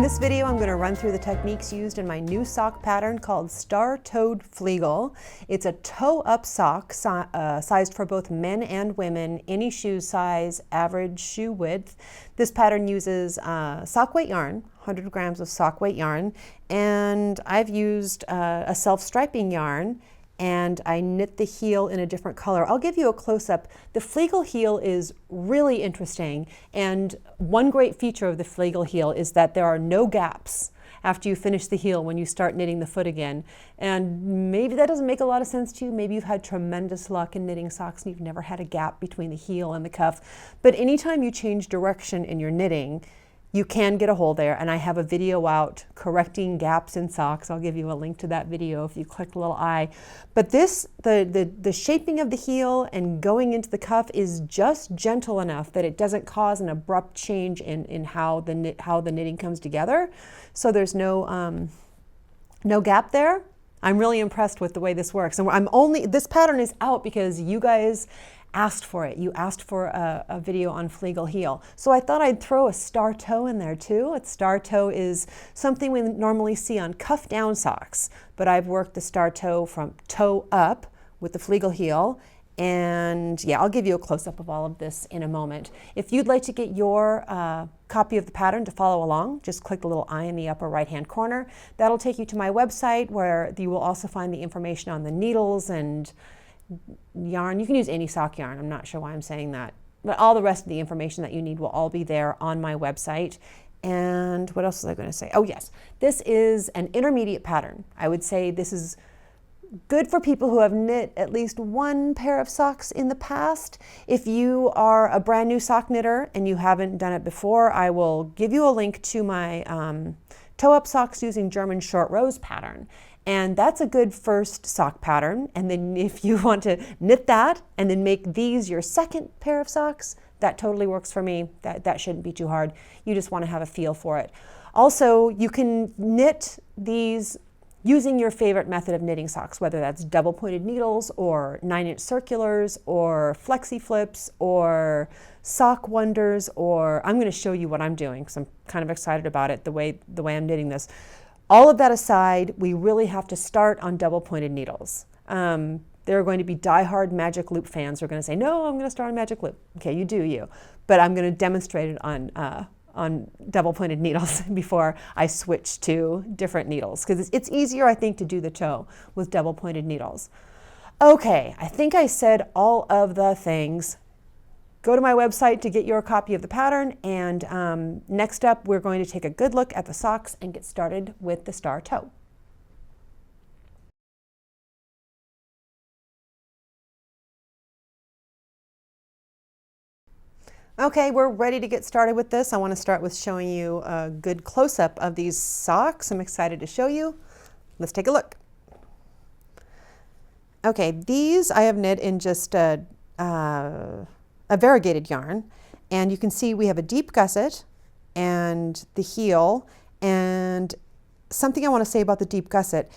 In this video, I'm going to run through the techniques used in my new sock pattern called Star-Toed Fleegle. It's a toe-up sock sized for both men and women, any shoe size, average shoe width. This pattern uses sock weight yarn, 100 grams of sock weight yarn, and I've used a self-striping yarn, and I knit the heel in a different color. I'll give you a close-up. The Fleegle heel is really interesting, and one great feature of the Fleegle heel is that there are no gaps after you finish the heel when you start knitting the foot again. And maybe that doesn't make a lot of sense to you. Maybe you've had tremendous luck in knitting socks and you've never had a gap between the heel and the cuff. But anytime you change direction in your knitting, you can get a hole there, and I have a video out correcting gaps in socks. I'll give you a link to that video if you click the little I. But this, the shaping of the heel and going into the cuff is just gentle enough that it doesn't cause an abrupt change in how the knitting comes together. So there's no gap there. I'm really impressed with the way this works. And this pattern is out because you guys asked for it. You asked for a video on Fleegle heel. So I thought I'd throw a star toe in there too. A star toe is something we normally see on cuff down socks, but I've worked the star toe from toe up with the Fleegle heel. And yeah, I'll give you a close-up of all of this in a moment. If you'd like to get your copy of the pattern to follow along, just click the little I in the upper right-hand corner. That'll take you to my website, where you will also find the information on the needles and yarn. You can use any sock yarn. I'm not sure why I'm saying that. But all the rest of the information that you need will all be there on my website. And what else was I going to say? Oh yes, this is an intermediate pattern. I would say this is good for people who have knit at least one pair of socks in the past. If you are a brand new sock knitter and you haven't done it before, I will give you a link to my toe-up socks using German short rows pattern. And that's a good first sock pattern. And then if you want to knit that and then make these your second pair of socks, that totally works for me. That shouldn't be too hard. You just want to have a feel for it. Also, you can knit these using your favorite method of knitting socks, whether that's double pointed needles or 9-inch circulars or flexi flips or sock wonders, or I'm going to show you what I'm doing because I'm kind of excited about it, the way I'm knitting this. All of that aside, we really have to start on double pointed needles. There are going to be diehard magic loop fans who are going to say, no, I'm going to start on magic loop. Okay, you do you. But I'm going to demonstrate it on double pointed needles before I switch to different needles, because it's easier, I think, to do the toe with double pointed needles. Okay, I think I said all of the things. Go to my website to get your copy of the pattern, and next up we're going to take a good look at the socks and get started with the star toe. Okay, we're ready to get started with this. I want to start with showing you a good close-up of these socks. I'm excited to show you. Let's take a look. Okay, these I have knit in just a variegated yarn, and you can see we have a deep gusset and the heel. And something I want to say about the deep gusset,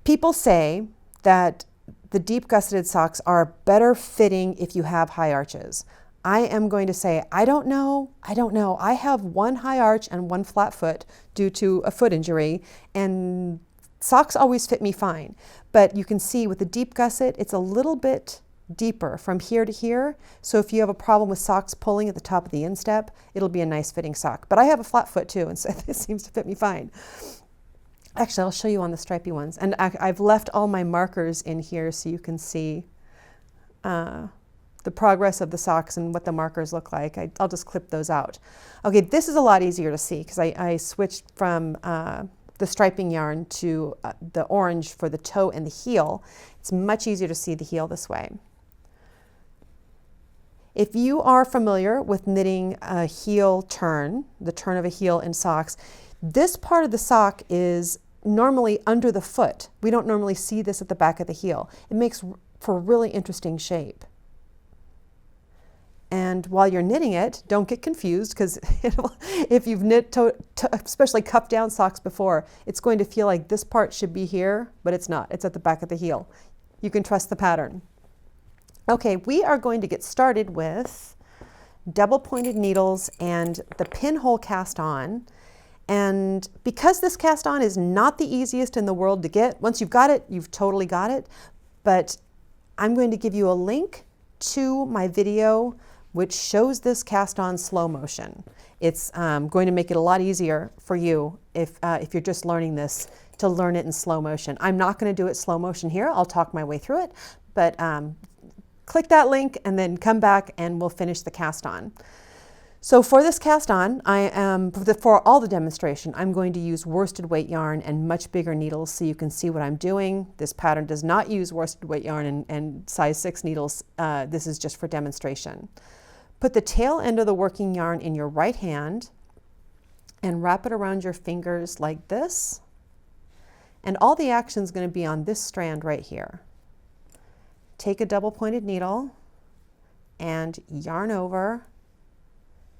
people say that the deep gusseted socks are better fitting if you have high arches. I am going to say, I don't know. I have one high arch and one flat foot due to a foot injury, and socks always fit me fine. But you can see with the deep gusset, it's a little bit deeper from here to here. So if you have a problem with socks pulling at the top of the instep, it'll be a nice fitting sock. But I have a flat foot too, and so this seems to fit me fine. Actually, I'll show you on the stripy ones. And I've left all my markers in here so you can see the progress of the socks and what the markers look like. I'll just clip those out. Okay, this is a lot easier to see because I switched from the striping yarn to the orange for the toe and the heel. It's much easier to see the heel this way. If you are familiar with knitting a heel turn, the turn of a heel in socks, this part of the sock is normally under the foot. We don't normally see this at the back of the heel. It makes for a really interesting shape. And while you're knitting it, don't get confused, because if you've knit especially cuff down socks before, it's going to feel like this part should be here, but it's not. It's at the back of the heel. You can trust the pattern. Okay, we are going to get started with double pointed needles and the pinhole cast on. And because this cast on is not the easiest in the world to get, once you've got it, you've totally got it. But I'm going to give you a link to my video which shows this cast on slow motion. It's going to make it a lot easier for you if you're just learning this, to learn it in slow motion. I'm not going to do it slow motion here. I'll talk my way through it, but click that link and then come back and we'll finish the cast on. So for this cast on, for all the demonstration, I'm going to use worsted weight yarn and much bigger needles so you can see what I'm doing. This pattern does not use worsted weight yarn and size 6 needles. This is just for demonstration. Put the tail end of the working yarn in your right hand and wrap it around your fingers like this. And all the action is going to be on this strand right here. Take a double pointed needle and yarn over,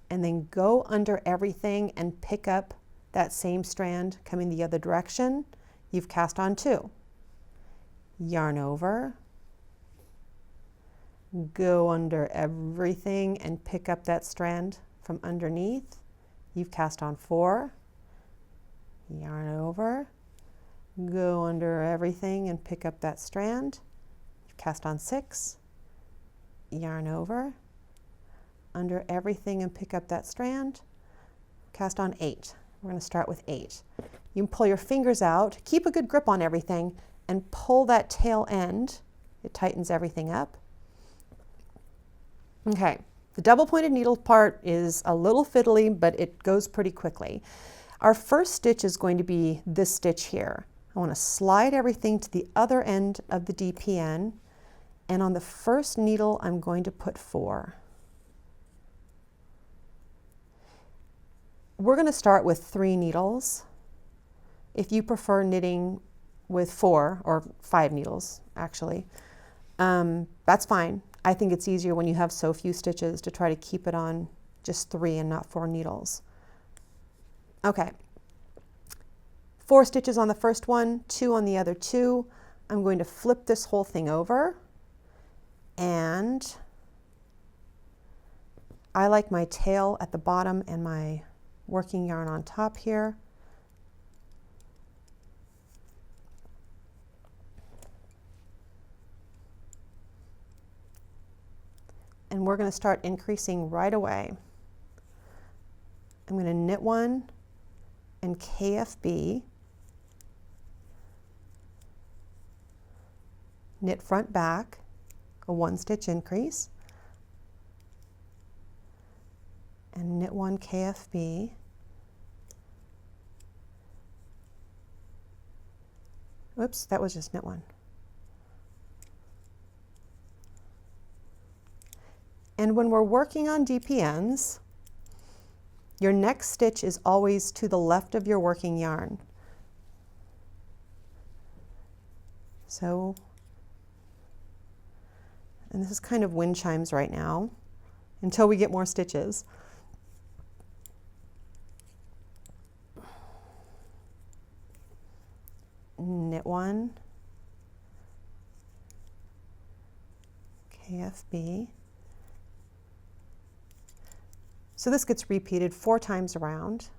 and then go under everything and pick up that same strand coming the other direction. You've cast on 2. Yarn over, go under everything and pick up that strand from underneath. You've cast on 4. Yarn over, go under everything and pick up that strand. You've cast on 6. Yarn over, under everything and pick up that strand. Cast on 8. We're going to start with 8. You can pull your fingers out, keep a good grip on everything, and pull that tail end. It tightens everything up. Okay, the double pointed needle part is a little fiddly, but it goes pretty quickly. Our first stitch is going to be this stitch here. I want to slide everything to the other end of the DPN, and on the first needle I'm going to put 4. We're going to start with 3 needles. If you prefer knitting with 4 or 5 needles, actually, that's fine. I think it's easier when you have so few stitches to try to keep it on just 3 and not 4 needles. Okay, 4 stitches on the first one, 2 on the other 2. I'm going to flip this whole thing over, and I like my tail at the bottom and my working yarn on top here. And we're going to start increasing right away. I'm going to knit 1 and KFB, knit front back, a 1 stitch increase, and knit 1 KFB, whoops, that was just knit 1. And when we're working on DPNs, your next stitch is always to the left of your working yarn. So, and this is kind of wind chimes right now until we get more stitches. Knit 1, KFB. So this gets repeated 4 times around.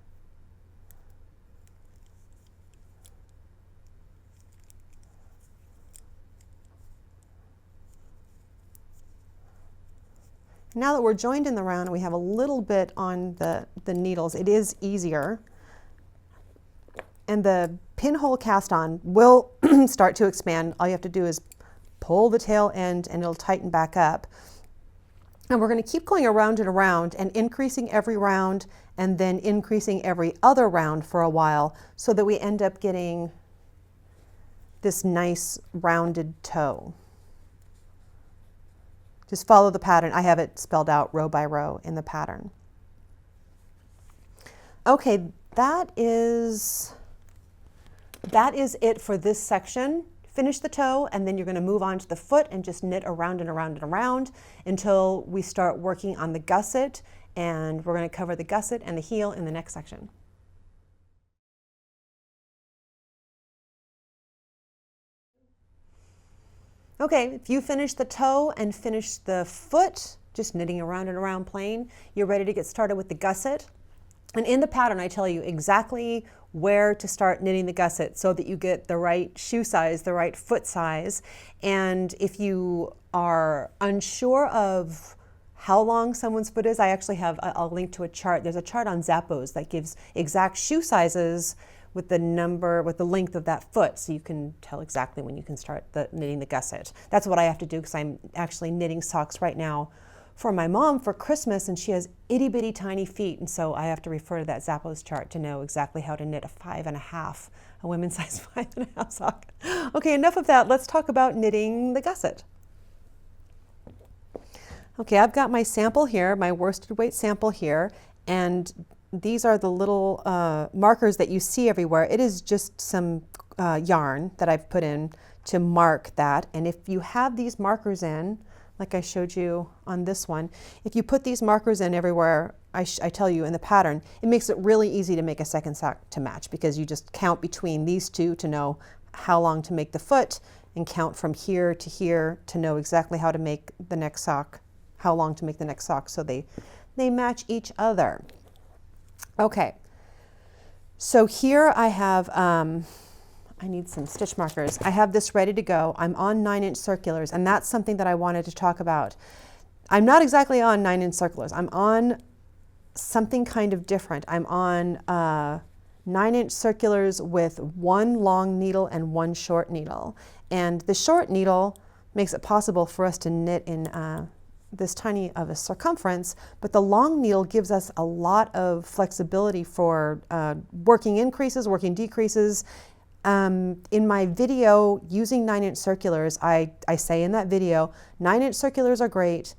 Now that we're joined in the round and we have a little bit on the needles, it is easier. And the pinhole cast on will start to expand. All you have to do is pull the tail end and it'll tighten back up. And we're going to keep going around and around and increasing every round and then increasing every other round for a while so that we end up getting this nice rounded toe. Just follow the pattern. I have it spelled out row by row in the pattern. Okay, that is it for this section. Finish the toe, and then you're going to move on to the foot and just knit around and around and around until we start working on the gusset, and we're going to cover the gusset and the heel in the next section. Okay, if you finish the toe and finish the foot, just knitting around and around plain, you're ready to get started with the gusset. And in the pattern, I tell you exactly where to start knitting the gusset so that you get the right shoe size, the right foot size. And if you are unsure of how long someone's foot is, I actually have, I'll link to a chart. There's a chart on Zappos that gives exact shoe sizes with the number, with the length of that foot, so you can tell exactly when you can start knitting the gusset. That's what I have to do because I'm actually knitting socks right now for my mom for Christmas, and she has itty bitty tiny feet, and so I have to refer to that Zappos chart to know exactly how to knit a 5.5, a women's size 5.5 sock. Okay, enough of that. Let's talk about knitting the gusset. Okay, I've got my sample here, my worsted weight sample here, and these are the little markers that you see everywhere. It is just some yarn that I've put in to mark that. And if you have these markers in, like I showed you on this one, if you put these markers in everywhere, I tell you in the pattern, it makes it really easy to make a second sock to match, because you just count between these two to know how long to make the foot, and count from here to know exactly how to make the next sock, how long to make the next sock, so they match each other. Okay, so here I have, I need some stitch markers. I have this ready to go. I'm on 9-inch circulars, and that's something that I wanted to talk about. I'm not exactly on 9-inch circulars. I'm on something kind of different. I'm on 9-inch circulars with one long needle and one short needle. And the short needle makes it possible for us to knit in this tiny of a circumference, but the long needle gives us a lot of flexibility for working increases, working decreases. In my video using 9-inch circulars, I say in that video, 9-inch circulars are great,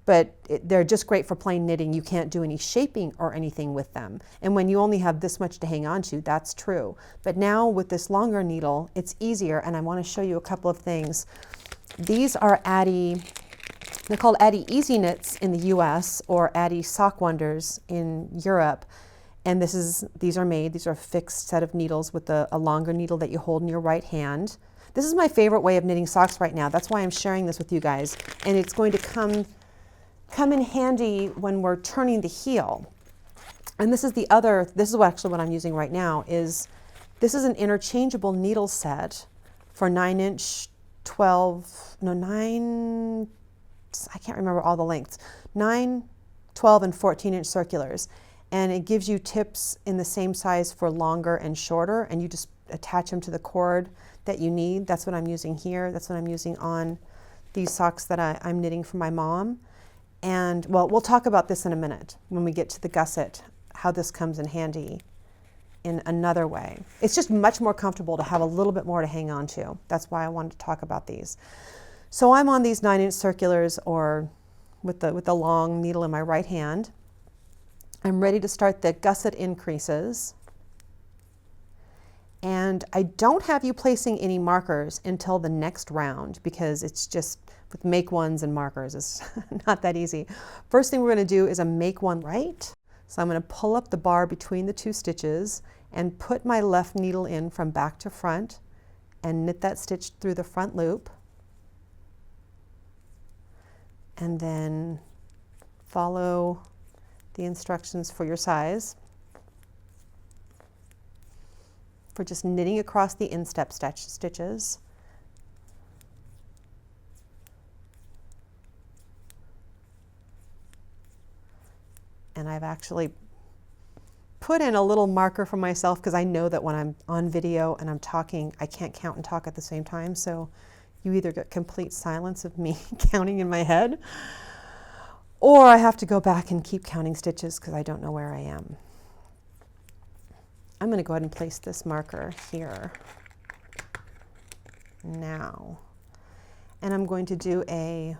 but they're just great for plain knitting. You can't do any shaping or anything with them. And when you only have this much to hang on to, that's true. But now with this longer needle, it's easier, and I want to show you a couple of things. These are Addi. They're called Addi Easy Knits in the US, or Addi Sock Wonders in Europe. And these are a fixed set of needles with a longer needle that you hold in your right hand. This is my favorite way of knitting socks right now. That's why I'm sharing this with you guys. And it's going to come in handy when we're turning the heel. And this is actually what I'm using right now, this is an interchangeable needle set for 9-inch, 9, I can't remember all the lengths, 9, 12, and 14-inch circulars. And it gives you tips in the same size for longer and shorter, and you just attach them to the cord that you need. That's what I'm using here. That's what I'm using on these socks that I'm knitting for my mom. And well, we'll talk about this in a minute when we get to the gusset, how this comes in handy in another way. It's just much more comfortable to have a little bit more to hang on to. That's why I wanted to talk about these. So I'm on these 9-inch circulars, or with the long needle in my right hand. I'm ready to start the gusset increases. And I don't have you placing any markers until the next round, because it's just, with make ones and markers, it's not that easy. First thing we're going to do is a make one right. So I'm going to pull up the bar between the two stitches and put my left needle in from back to front and knit that stitch through the front loop. And then follow the instructions for your size for just knitting across the instep stitches. And I've actually put in a little marker for myself, because I know that when I'm on video and I'm talking, I can't count and talk at the same time. So you either get complete silence of me counting in my head, or I have to go back and keep counting stitches because I don't know where I am. I'm going to go ahead and place this marker here now. And I'm going to do a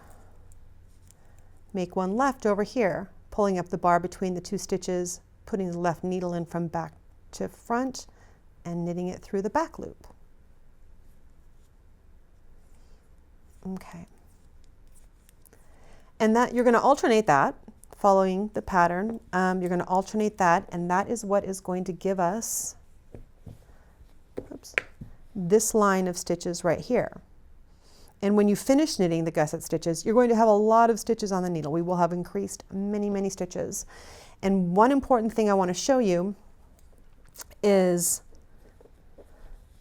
make one left over here, pulling up the bar between the two stitches, putting the left needle in from back to front, and knitting it through the back loop. Okay. And that you're going to alternate that, following the pattern. You're going to alternate that, and that is what is going to give us this line of stitches right here. And when you finish knitting the gusset stitches, you're going to have a lot of stitches on the needle. We will have increased many, many stitches. And one important thing I want to show you is,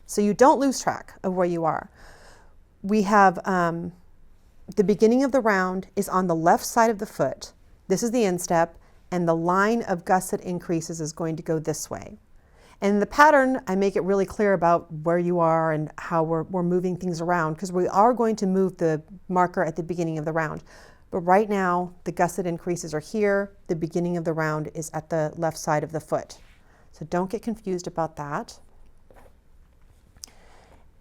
so you don't lose track of where you are. We have the beginning of the round is on the left side of the foot. This is the instep, and the line of gusset increases is going to go this way. And in the pattern, I make it really clear about where you are and how we're moving things around, because we are going to move the marker at the beginning of the round. But right now, the gusset increases are here. The beginning of the round is at the left side of the foot. So don't get confused about that.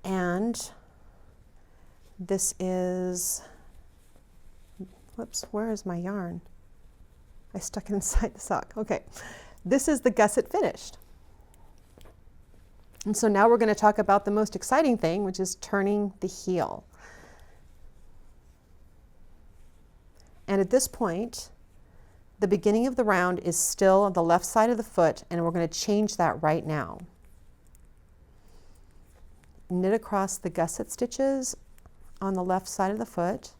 And this is, whoops, where is my yarn? I stuck it inside the sock. Okay, this is the gusset finished. And so now we're going to talk about the most exciting thing, which is turning the heel. And at this point, the beginning of the round is still on the left side of the foot, and we're going to change that right now. Knit across the gusset stitches on the left side of the foot.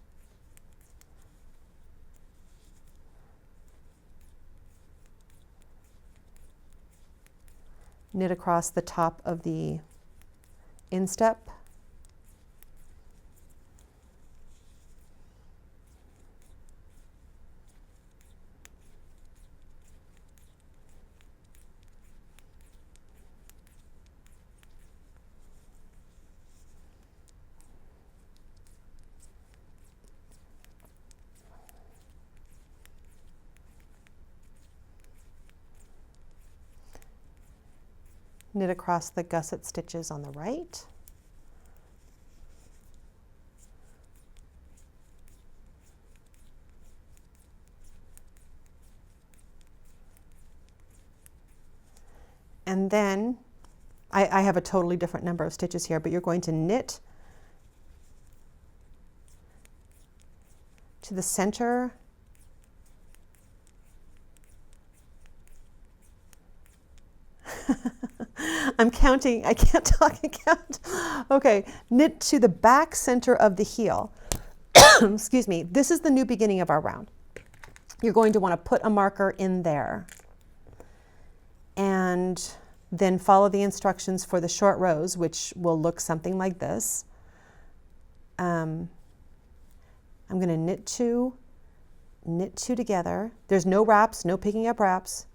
Knit across the top of the instep. Knit across the gusset stitches on the right. And then I have a totally different number of stitches here, but you're going to knit to the center I'm counting, I can't talk and count. Okay, knit to the back center of the heel. Excuse me, this is the new beginning of our round. You're going to want to put a marker in there. And then follow the instructions for the short rows, which will look something like this. I'm going to knit two together. There's no wraps, no picking up wraps.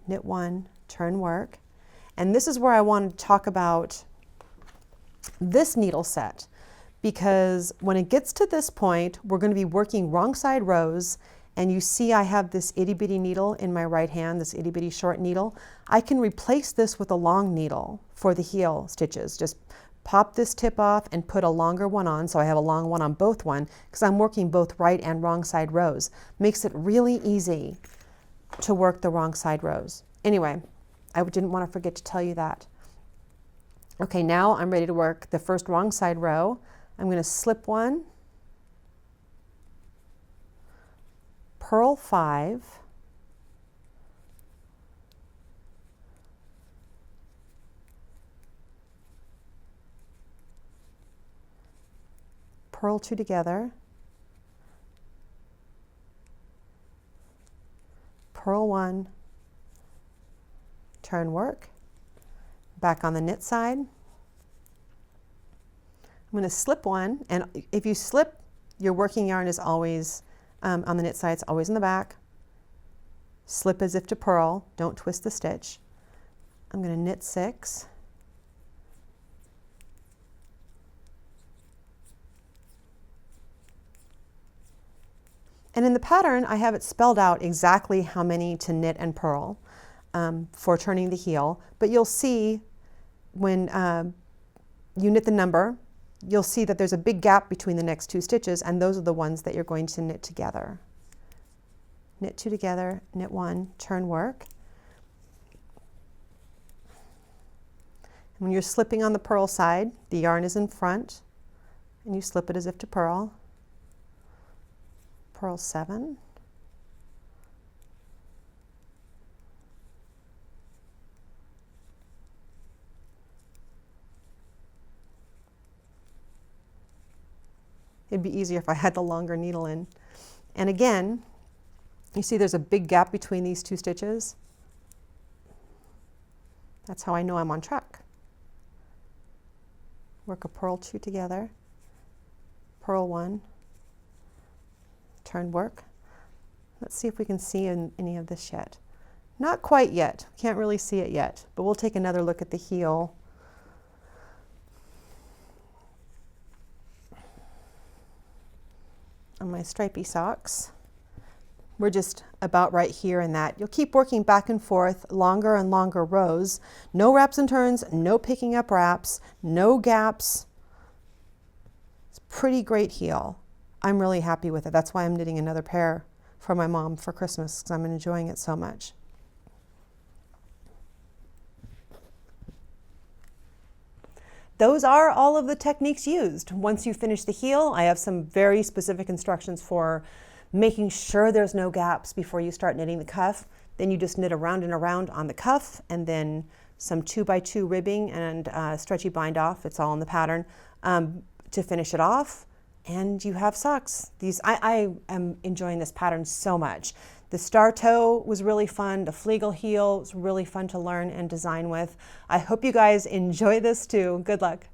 Knit one, turn work. And this is where I want to talk about this needle set, because when it gets to this point, we're going to be working wrong side rows, and you see I have this itty bitty needle in my right hand, this itty bitty short needle. I can replace this with a long needle for the heel stitches. Just pop this tip off and put a longer one on, so I have a long one on both one, because I'm working both right and wrong side rows. Makes it really easy to work the wrong side rows. Anyway, I didn't want to forget to tell you that. Okay, now I'm ready to work the first wrong side row. I'm going to slip one, purl 5, purl 2 together, purl 1, turn work, back on the knit side. I'm going to slip one, and if you slip, your working yarn is always on the knit side, it's always in the back. Slip as if to purl, don't twist the stitch. I'm going to knit 6. And in the pattern, I have it spelled out exactly how many to knit and purl for turning the heel, but you'll see when you knit the number, you'll see that there's a big gap between the next 2 stitches, and those are the ones that you're going to knit together. Knit 2 together, knit 1, turn work. When you're slipping on the purl side, the yarn is in front, and you slip it as if to purl. Purl 7. It'd be easier if I had the longer needle in. And again, You see there's a big gap between these two stitches. That's how I know I'm on track. Work a purl 2 together, purl 1, turn work. Let's see if we can see any of this yet. Not quite yet, can't really see it yet, but we'll take another look at the heel. On my stripy socks. We're just about right here in that. You'll keep working back and forth, longer and longer rows. No wraps and turns, no picking up wraps, no gaps. It's a pretty great heel. I'm really happy with it. That's why I'm knitting another pair for my mom for Christmas, because I'm enjoying it so much. Those are all of the techniques used. Once you finish the heel, I have some very specific instructions for making sure there's no gaps before you start knitting the cuff. Then you just knit around and around on the cuff, and then some 2x2 ribbing and stretchy bind off. It's all in the pattern to finish it off. And you have socks. I am enjoying this pattern so much. The star toe was really fun. The Fleegle heel was really fun to learn and design with. I hope you guys enjoy this too. Good luck.